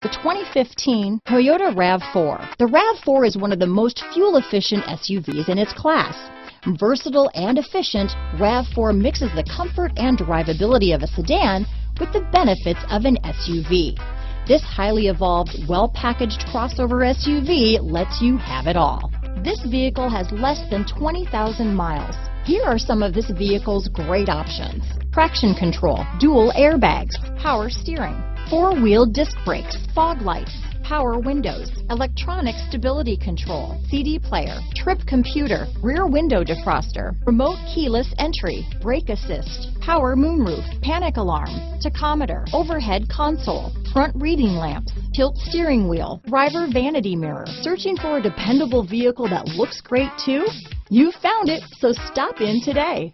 The 2015 Toyota RAV4. The RAV4 is one of the most fuel-efficient SUVs in its class. Versatile and efficient, RAV4 mixes the comfort and drivability of a sedan with the benefits of an SUV. This highly evolved, well-packaged crossover SUV lets you have it all. This vehicle has less than 20,000 miles. Here are some of this vehicle's great options: traction control, dual airbags, power steering, four-wheel disc brakes, fog lights, power windows, electronic stability control, CD player, trip computer, rear window defroster, remote keyless entry, brake assist, power moonroof, panic alarm, tachometer, overhead console, front reading lamps, tilt steering wheel, driver vanity mirror. Searching for a dependable vehicle that looks great too? You found it, so stop in today.